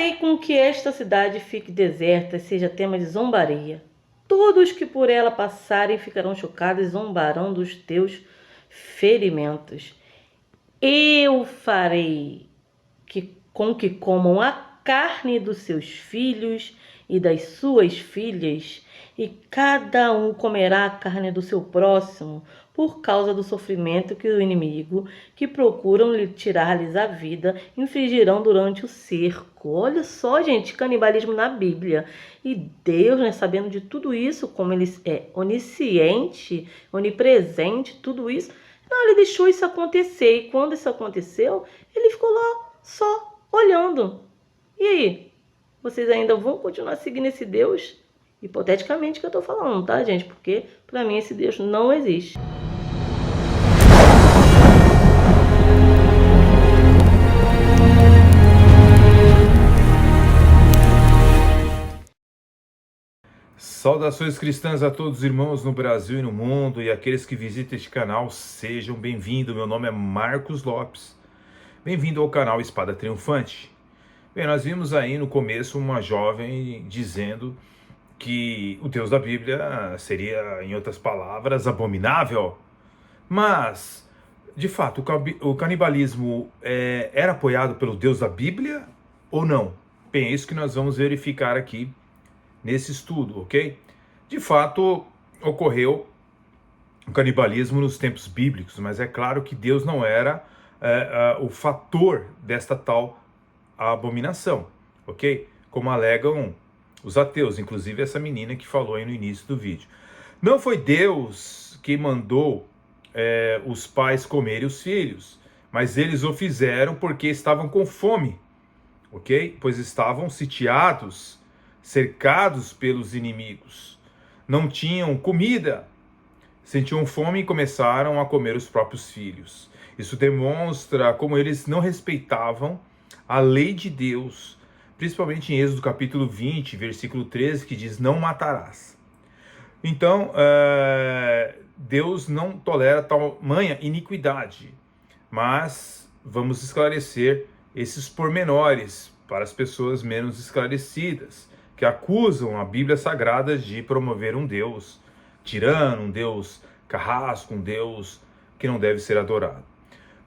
farei com que esta cidade fique deserta e seja tema de zombaria. Todos que por ela passarem ficarão chocados e zombarão dos teus ferimentos. Eu farei com que comam a carne dos seus filhos e das suas filhas, e cada um comerá a carne do seu próximo, por causa do sofrimento que o inimigo, que procuram lhe tirar-lhes a vida, infligirão durante o cerco. Olha só, gente, canibalismo na Bíblia. E Deus, né, sabendo de tudo isso, como ele é onisciente, onipresente, tudo isso, não, ele deixou isso acontecer. E quando isso aconteceu, ele ficou lá só olhando. E aí? Vocês ainda vão continuar seguindo esse Deus? Hipoteticamente que eu tô falando, tá, gente? Porque pra mim esse Deus não existe. Saudações cristãs a todos os irmãos no Brasil e no mundo e aqueles que visitam este canal, sejam bem-vindos. Meu nome é Marcos Lopes. Bem-vindo ao canal Espada Triunfante. Bem, nós vimos aí no começo uma jovem dizendo que o Deus da Bíblia seria, em outras palavras, abominável. Mas, de fato, o canibalismo era apoiado pelo Deus da Bíblia ou não? Bem, é isso que nós vamos verificar aqui nesse estudo, ok? De fato, ocorreu o canibalismo nos tempos bíblicos, mas é claro que Deus não era o fator desta tal abominação, ok? Como alegam os ateus, inclusive essa menina que falou aí no início do vídeo. Não foi Deus que mandou os pais comerem os filhos, mas eles o fizeram porque estavam com fome, ok? Pois estavam sitiados, cercados pelos inimigos, não tinham comida, sentiam fome e começaram a comer os próprios filhos. Isso demonstra como eles não respeitavam a lei de Deus, principalmente em Êxodo capítulo 20, versículo 13, que diz: não matarás. Então, Deus não tolera tamanha iniquidade, mas vamos esclarecer esses pormenores para as pessoas menos esclarecidas, que acusam a Bíblia Sagrada de promover um Deus tirano, um Deus carrasco, um Deus que não deve ser adorado.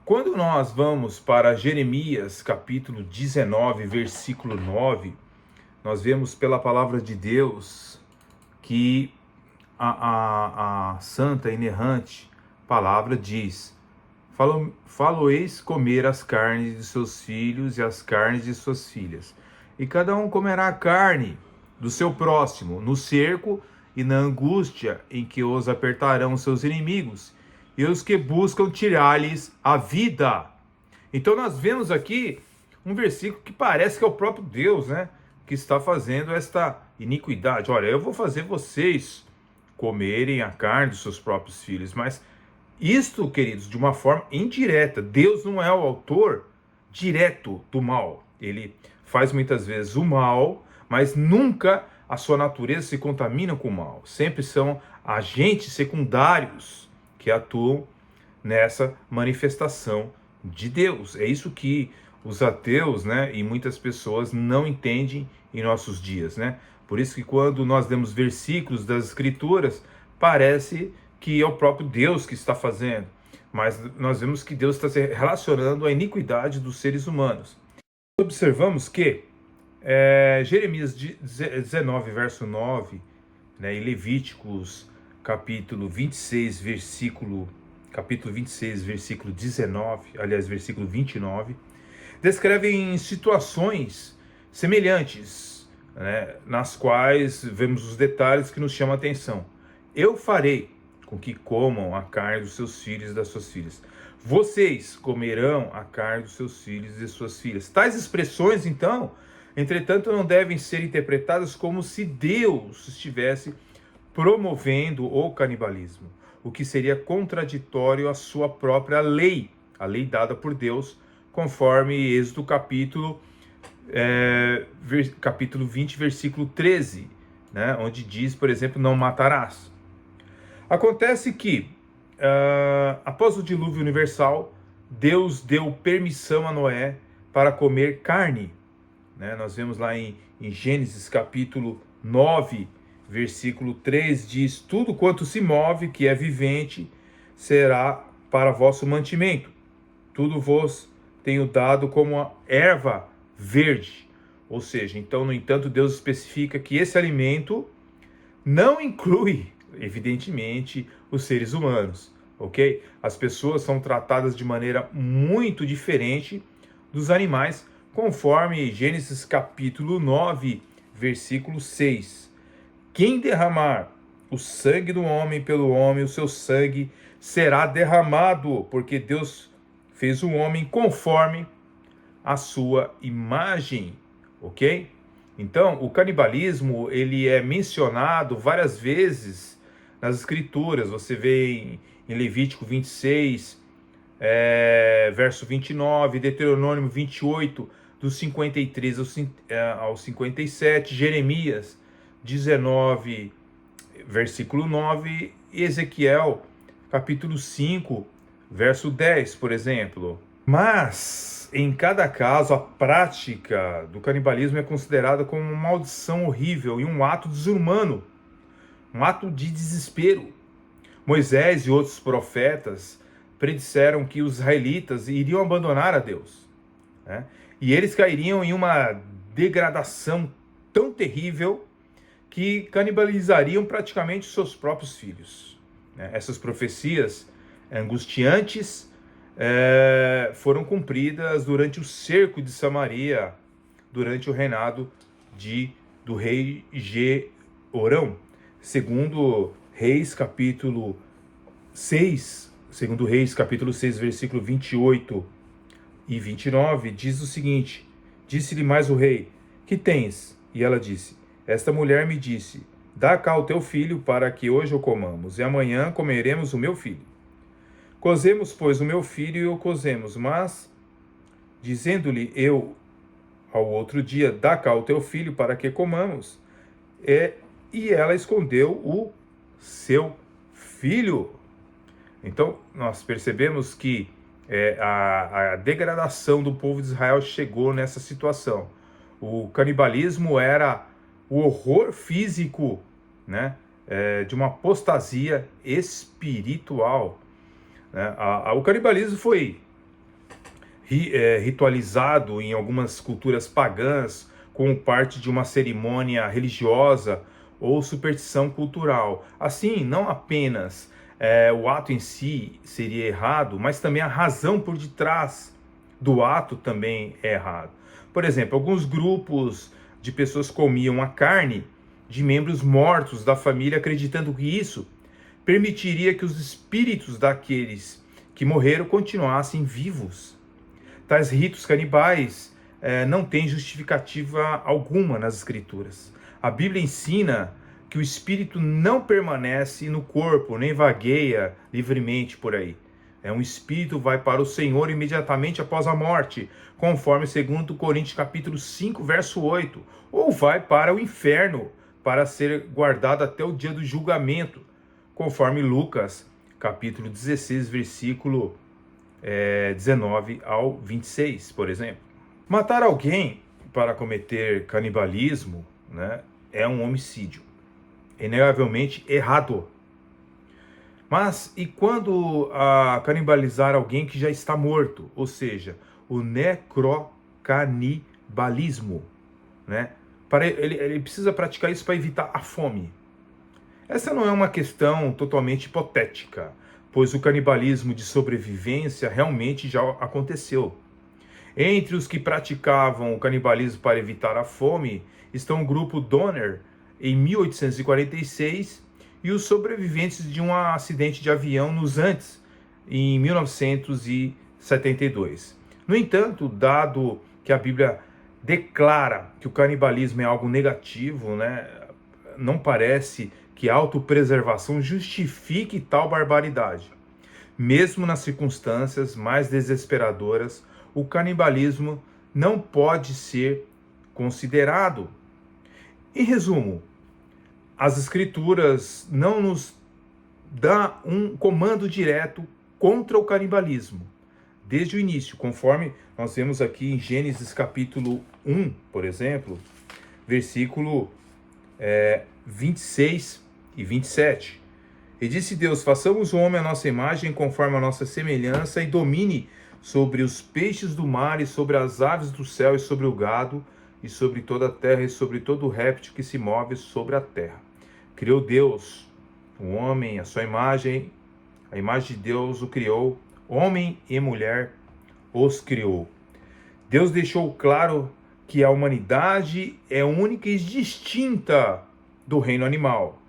Quando nós vamos para Jeremias capítulo 19, versículo 9, nós vemos pela palavra de Deus que a santa e inerrante palavra diz: faloeis comer as carnes de seus filhos e as carnes de suas filhas, e cada um comerá a carne do seu próximo, no cerco e na angústia em que os apertarão seus inimigos, e os que buscam tirar-lhes a vida. Então nós vemos aqui um versículo que parece que é o próprio Deus, né, que está fazendo esta iniquidade. Olha, eu vou fazer vocês comerem a carne dos seus próprios filhos, mas isto, queridos, de uma forma indireta. Deus não é o autor direto do mal. Ele faz muitas vezes o mal, mas nunca a sua natureza se contamina com o mal. Sempre são agentes secundários que atuam nessa manifestação de Deus. É isso que os ateus, né, e muitas pessoas não entendem em nossos dias, né? Por isso que quando nós lemos versículos das Escrituras, parece que é o próprio Deus que está fazendo. Mas nós vemos que Deus está se relacionando à iniquidade dos seres humanos. Observamos que Jeremias 19, verso 9, né, e Levíticos capítulo 26, versículo 19, aliás, versículo 29, descrevem situações semelhantes, né, nas quais vemos os detalhes que nos chamam a atenção. Eu farei com que comam a carne dos seus filhos e das suas filhas. Vocês comerão a carne dos seus filhos e de suas filhas. Tais expressões, então, entretanto, não devem ser interpretadas como se Deus estivesse promovendo o canibalismo, o que seria contraditório à sua própria lei, a lei dada por Deus, conforme Êxodo capítulo 20, versículo 13, né, onde diz, por exemplo, não matarás. Acontece que, após o dilúvio universal, Deus deu permissão a Noé para comer carne, né? Nós vemos lá em Gênesis capítulo 9, versículo 3, diz: tudo quanto se move, que é vivente, será para vosso mantimento. Tudo vos tenho dado como a erva verde. Ou seja, então, no entanto, Deus especifica que esse alimento não inclui, evidentemente, os seres humanos, ok? As pessoas são tratadas de maneira muito diferente dos animais, conforme Gênesis capítulo 9, versículo 6. Quem derramar o sangue do homem pelo homem, o seu sangue será derramado, porque Deus fez o homem conforme a sua imagem, ok? Então, o canibalismo, ele é mencionado várias vezes nas escrituras. Você vê em Levítico 26, verso 29, Deuteronômio 28, dos 53 ao 57, Jeremias 19, versículo 9, e Ezequiel, capítulo 5, verso 10, por exemplo. Mas, em cada caso, a prática do canibalismo é considerada como uma maldição horrível e um ato desumano, um ato de desespero. Moisés e outros profetas predisseram que os israelitas iriam abandonar a Deus, né? E eles cairiam em uma degradação tão terrível que canibalizariam praticamente seus próprios filhos, né? Essas profecias angustiantes foram cumpridas durante o cerco de Samaria, durante o reinado do rei Jeorão. Segundo Reis, capítulo 6, versículo 28 e 29, diz o seguinte: disse-lhe mais o rei: que tens? E ela disse: esta mulher me disse: dá cá o teu filho, para que hoje o comamos, e amanhã comeremos o meu filho. Cozemos, pois, o meu filho, e o cozemos, mas, dizendo-lhe eu ao outro dia: dá cá o teu filho, para que comamos, e ela escondeu o seu filho. Então, nós percebemos que a degradação do povo de Israel chegou nessa situação. O canibalismo era o horror físico, né, de uma apostasia espiritual, né? O canibalismo foi ritualizado em algumas culturas pagãs como parte de uma cerimônia religiosa ou superstição cultural. Assim, não apenas o ato em si seria errado, mas também a razão por detrás do ato também é errado. Por exemplo, alguns grupos de pessoas comiam a carne de membros mortos da família, acreditando que isso permitiria que os espíritos daqueles que morreram continuassem vivos. Tais ritos canibais não têm justificativa alguma nas escrituras. A Bíblia ensina que o espírito não permanece no corpo, nem vagueia livremente por aí. Um espírito vai para o Senhor imediatamente após a morte, conforme 2 Coríntios capítulo 5, verso 8, ou vai para o inferno para ser guardado até o dia do julgamento, conforme Lucas capítulo 16, versículo 19 ao 26, por exemplo. Matar alguém para cometer canibalismo, né, é um homicídio, inegavelmente errado. Mas e quando canibalizar alguém que já está morto? Ou seja, o necrocanibalismo, né? Ele precisa praticar isso para evitar a fome. Essa não é uma questão totalmente hipotética, pois o canibalismo de sobrevivência realmente já aconteceu. Entre os que praticavam o canibalismo para evitar a fome estão o grupo Donner, em 1846, e os sobreviventes de um acidente de avião nos Andes, em 1972. No entanto, dado que a Bíblia declara que o canibalismo é algo negativo, né, não parece que a autopreservação justifique tal barbaridade. Mesmo nas circunstâncias mais desesperadoras, o canibalismo não pode ser considerado. Em resumo, as escrituras não nos dão um comando direto contra o canibalismo. desde o início, conforme nós vemos aqui em Gênesis capítulo 1, por exemplo, versículo 26 e 27. E disse Deus: façamos o homem à nossa imagem, conforme a nossa semelhança, e domine sobre os peixes do mar, e sobre as aves do céu, e sobre o gado, e sobre toda a terra, e sobre todo o réptil que se move sobre a terra. Criou Deus o homem, a sua imagem, a imagem de Deus o criou, homem e mulher os criou. Deus deixou claro que a humanidade é única e distinta do reino animal.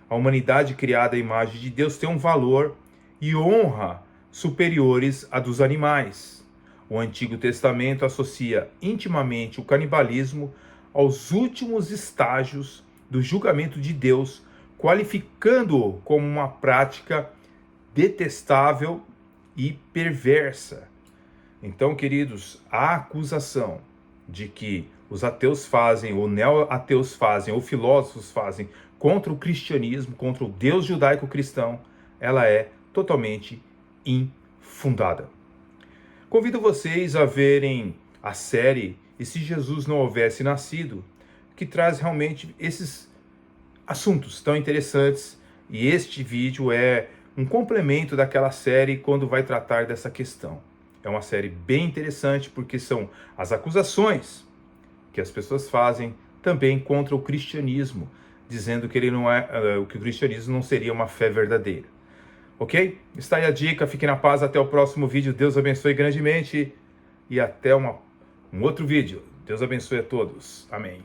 A humanidade criada à imagem de Deus tem um valor e honra superiores à dos animais. O Antigo Testamento associa intimamente o canibalismo aos últimos estágios do julgamento de Deus, qualificando-o como uma prática detestável e perversa. Então, queridos, a acusação de que os ateus fazem, ou neo-ateus fazem, ou filósofos fazem contra o cristianismo, contra o Deus judaico-cristão, ela é totalmente infundada. Convido vocês a verem a série E se Jesus não houvesse nascido, que traz realmente esses assuntos tão interessantes, e este vídeo é um complemento daquela série quando vai tratar dessa questão. É uma série bem interessante porque são as acusações que as pessoas fazem também contra o cristianismo, dizendo que ele não é, que o cristianismo não seria uma fé verdadeira. Ok? Está aí a dica, fiquem na paz, até o próximo vídeo, Deus abençoe grandemente e até um outro vídeo. Deus abençoe a todos. Amém.